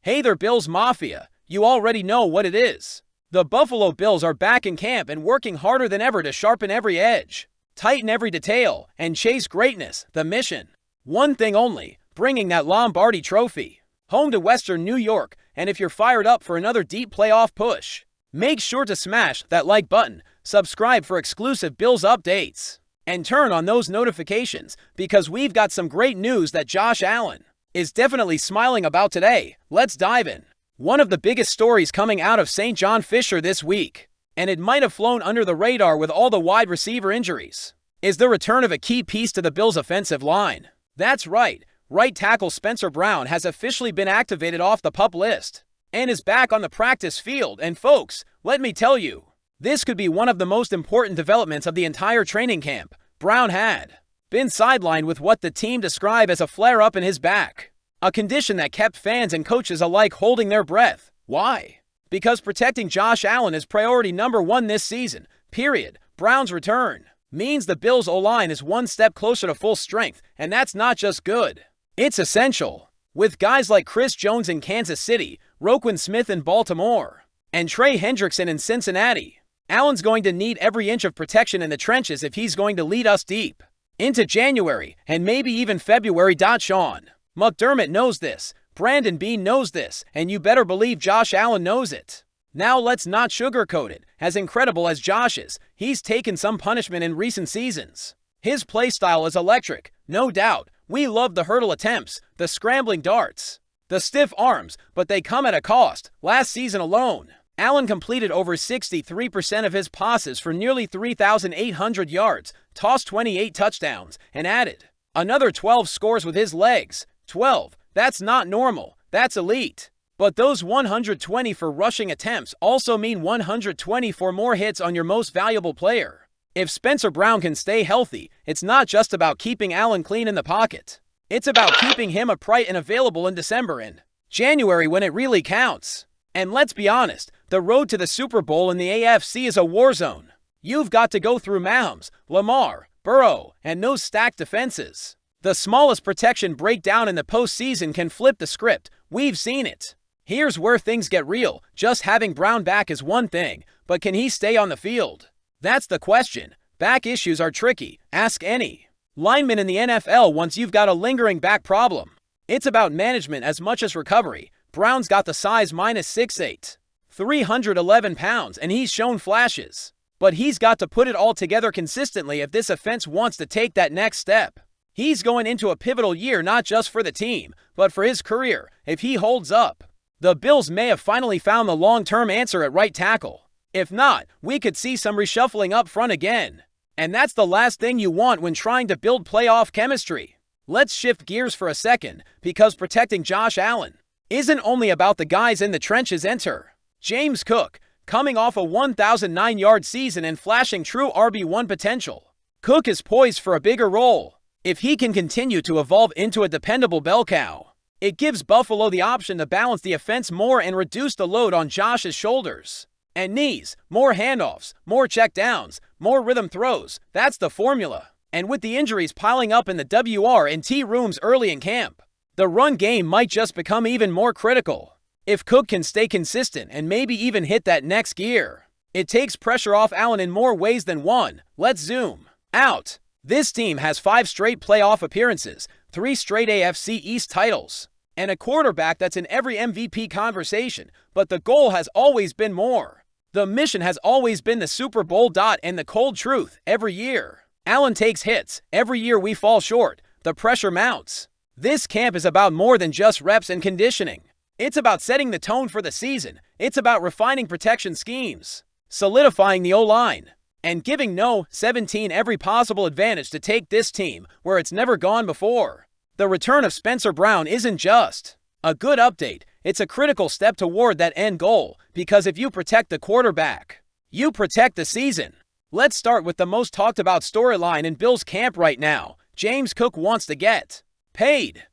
Hey there, Bills Mafia. You already know what it is. The Buffalo Bills are back in camp and working harder than ever to sharpen every edge, tighten every detail, and chase greatness, the mission. One thing only, bringing that Lombardi trophy home to Western New York. And if you're fired up for another deep playoff push, make sure to smash that like button, subscribe for exclusive Bills updates, and turn on those notifications because we've got some great news that Josh Allen is definitely smiling about today. Let's dive in. One of the biggest stories coming out of St. John Fisher this week, and it might have flown under the radar with all the wide receiver injuries, is the return of a key piece to the Bills' offensive line. That's right, right tackle Spencer Brown has officially been activated off the PUP list and is back on the practice field. And folks, let me tell you, this could be one of the most important developments of the entire training camp. Brown had been sidelined with what the team described as a flare-up in his back, a condition that kept fans and coaches alike holding their breath. Why? Because protecting Josh Allen is priority number one this season, period. Brown's return means the Bills' O-line is one step closer to full strength, and that's not just good. It's essential. With guys like Chris Jones in Kansas City, Roquan Smith in Baltimore, and Trey Hendrickson in Cincinnati, Allen's going to need every inch of protection in the trenches if he's going to lead us deep into January and maybe even February. Sean McDermott knows this, Brandon Beane knows this, and you better believe Josh Allen knows it. Now let's not sugarcoat it. As incredible as Josh is, he's taken some punishment in recent seasons. His play style is electric, no doubt. We love the hurdle attempts, the scrambling darts, the stiff arms, but they come at a cost. Last season alone, Allen completed over 63% of his passes for nearly 3,800 yards, tossed 28 touchdowns, and added another 12 scores with his legs. 12. That's not normal. That's elite. But those 120 for rushing attempts also mean 120 for more hits on your most valuable player. If Spencer Brown can stay healthy, it's not just about keeping Allen clean in the pocket. It's about keeping him upright and available in December and January when it really counts. And let's be honest, the road to the Super Bowl in the AFC is a war zone. You've got to go through Mahomes, Lamar, Burrow, and those stacked defenses. The smallest protection breakdown in the postseason can flip the script. We've seen it. Here's where things get real. Just having Brown back is one thing, but can he stay on the field? That's the question. Back issues are tricky. Ask any lineman in the NFL once you've got a lingering back problem. It's about management as much as recovery. Brown's got the size -6'8", 311 pounds, and he's shown flashes. But he's got to put it all together consistently if this offense wants to take that next step. He's going into a pivotal year not just for the team, but for his career. If he holds up, the Bills may have finally found the long-term answer at right tackle. If not, we could see some reshuffling up front again. And that's the last thing you want when trying to build playoff chemistry. Let's shift gears for a second, because protecting Josh Allen isn't only about the guys in the trenches. Enter James Cook, coming off a 1,009-yard season and flashing true RB1 potential. Cook is poised for a bigger role. If he can continue to evolve into a dependable bell cow, it gives Buffalo the option to balance the offense more and reduce the load on Josh's shoulders and knees. More handoffs, more checkdowns, more rhythm throws. That's the formula. And with the injuries piling up in the WR&T rooms early in camp, the run game might just become even more critical. If Cook can stay consistent and maybe even hit that next gear, it takes pressure off Allen in more ways than one. Let's zoom out. This team has 5 straight playoff appearances, 3 straight AFC East titles, and a quarterback that's in every MVP conversation. But the goal has always been more. The mission has always been the Super Bowl. And the cold truth, every year Allen takes hits. Every year we fall short. The pressure mounts. This camp is about more than just reps and conditioning. It's about setting the tone for the season. It's about refining protection schemes, solidifying the O-line, and giving No. 17 every possible advantage to take this team where it's never gone before. The return of Spencer Brown isn't just a good update. It's a critical step toward that end goal, because if you protect the quarterback, you protect the season. Let's start with the most talked about storyline in Bills camp right now. James Cook wants to get paid.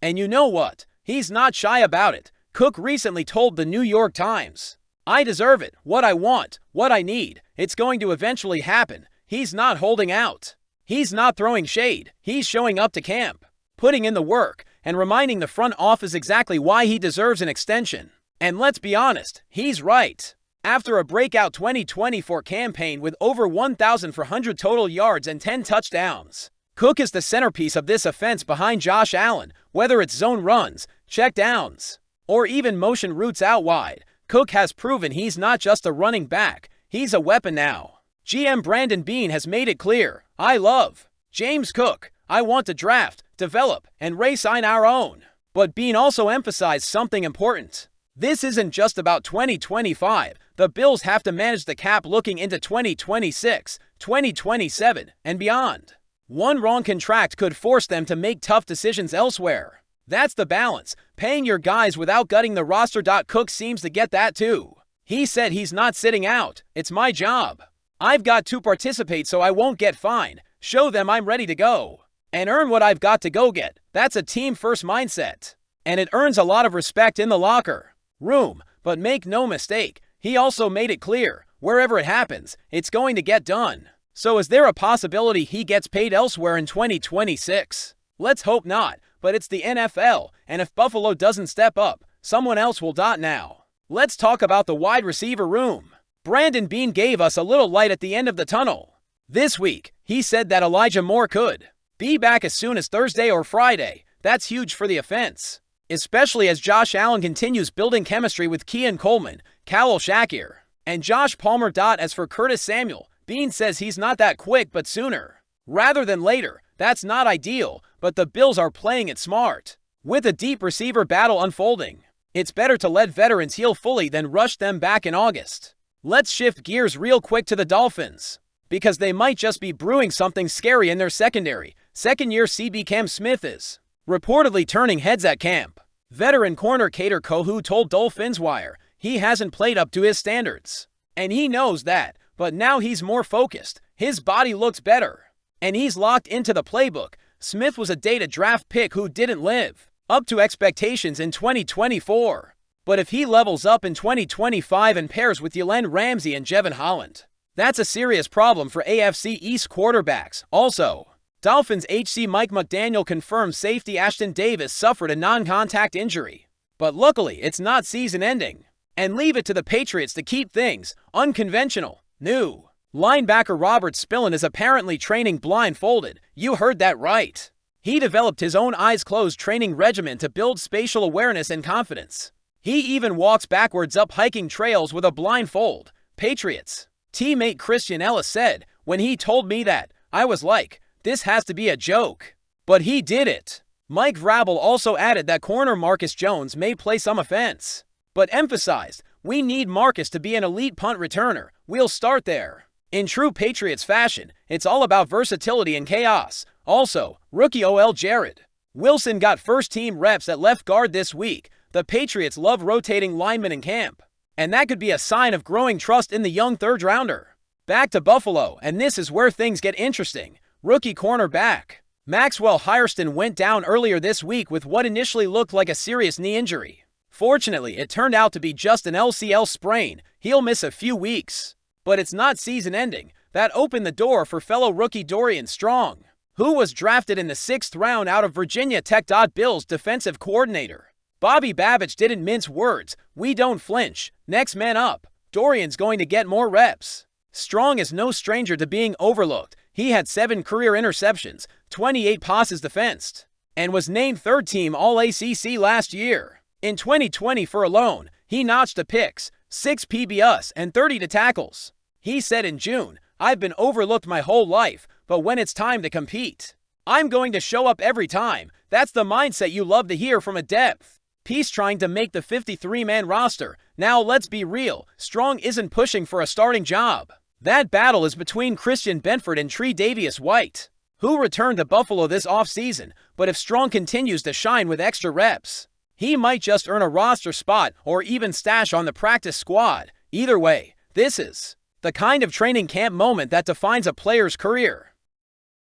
And you know what? He's not shy about it. Cook recently told the New York Times, "I deserve it. What I want, what I need. It's going to eventually happen." He's not holding out. He's not throwing shade. He's showing up to camp, putting in the work, and reminding the front office exactly why he deserves an extension. And let's be honest, he's right. After a breakout 2024 campaign with over 1,400 total yards and 10 touchdowns, Cook is the centerpiece of this offense behind Josh Allen. Whether it's zone runs, check downs, or even motion routes out wide, Cook has proven he's not just a running back, he's a weapon now. GM Brandon Beane has made it clear, I love James Cook. I want to draft, develop, and re-sign our own. But Beane also emphasized something important. This isn't just about 2025. The Bills have to manage the cap looking into 2026, 2027, and beyond. One wrong contract could force them to make tough decisions elsewhere. That's the balance, paying your guys without gutting the roster. Cook seems to get that too. He said he's not sitting out, it's my job. I've got to participate so I won't get fined, show them I'm ready to go, and earn what I've got to go get. That's a team-first mindset. And it earns a lot of respect in the locker room, but make no mistake, he also made it clear, wherever it happens, it's going to get done. So is there a possibility he gets paid elsewhere in 2026? Let's hope not, but it's the NFL, and if Buffalo doesn't step up, someone else will. Now, let's talk about the wide receiver room. Brandon Beane gave us a little light at the end of the tunnel. This week, he said that Elijah Moore could be back as soon as Thursday or Friday. That's huge for the offense, especially as Josh Allen continues building chemistry with Keon Coleman, Khalil Shakir, and Josh Palmer. As for Curtis Samuel, Beane says he's not that quick, but sooner rather than later. That's not ideal, but the Bills are playing it smart. With a deep receiver battle unfolding, it's better to let veterans heal fully than rush them back in August. Let's shift gears real quick to the Dolphins, because they might just be brewing something scary in their secondary. Second-year CB Cam Smith is reportedly turning heads at camp. Veteran corner Kader Kohou told Dolphins Wire he hasn't played up to his standards, and he knows that, but now he's more focused, his body looks better, and he's locked into the playbook. Smith was a data draft pick who didn't live up to expectations in 2024. But if he levels up in 2025 and pairs with Jalen Ramsey and Jevon Holland, that's a serious problem for AFC East quarterbacks. Also, Dolphins HC Mike McDaniel confirmed safety Ashton Davis suffered a non-contact injury. But luckily, it's not season-ending. And leave it to the Patriots to keep things unconventional. New linebacker Robert Spillane is apparently training blindfolded. You heard that right. He developed his own eyes-closed training regimen to build spatial awareness and confidence. He even walks backwards up hiking trails with a blindfold. Patriots teammate Christian Ellis said, when he told me that, I was like, this has to be a joke. But he did it. Mike Vrabel also added that corner Marcus Jones may play some offense, but emphasized, we need Marcus to be an elite punt returner. We'll start there. In true Patriots fashion, it's all about versatility and chaos. Also, rookie OL Jared Wilson got first-team reps at left guard this week. The Patriots love rotating linemen in camp, and that could be a sign of growing trust in the young third-rounder. Back to Buffalo, and this is where things get interesting. Rookie cornerback Maxwell Hairston went down earlier this week with what initially looked like a serious knee injury. Fortunately, it turned out to be just an LCL sprain. He'll miss a few weeks, but it's not season-ending. That opened the door for fellow rookie Dorian Strong, who was drafted in the 6th round out of Virginia Tech. Bills defensive coordinator Bobby Babich didn't mince words. We don't flinch. Next man up. Dorian's going to get more reps. Strong is no stranger to being overlooked. He had 7 career interceptions, 28 passes defensed, and was named third-team All-ACC last year. In 2024 alone, he notched a picks, 6 PBS, and 30 tackles. He said in June, I've been overlooked my whole life, but when it's time to compete, I'm going to show up every time. That's the mindset you love to hear from a depth piece trying to make the 53-man roster. Now let's be real, Strong isn't pushing for a starting job. That battle is between Christian Benford and Tre'Davious White, who returned to Buffalo this offseason. But if Strong continues to shine with extra reps, he might just earn a roster spot or even stash on the practice squad. Either way, this is the kind of training camp moment that defines a player's career.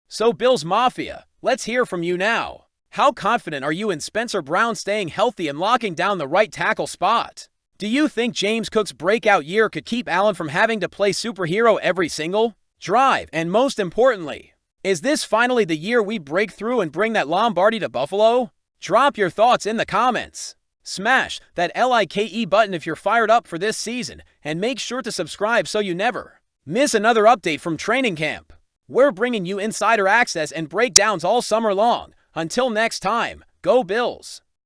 So Bills Mafia, let's hear from you now. How confident are you in Spencer Brown staying healthy and locking down the right tackle spot? Do you think James Cook's breakout year could keep Allen from having to play superhero every single drive? And most importantly, is this finally the year we break through and bring that Lombardi to Buffalo? Drop your thoughts in the comments. Smash that like button if you're fired up for this season, and make sure to subscribe so you never miss another update from training camp. We're bringing you insider access and breakdowns all summer long. Until next time, go Bills!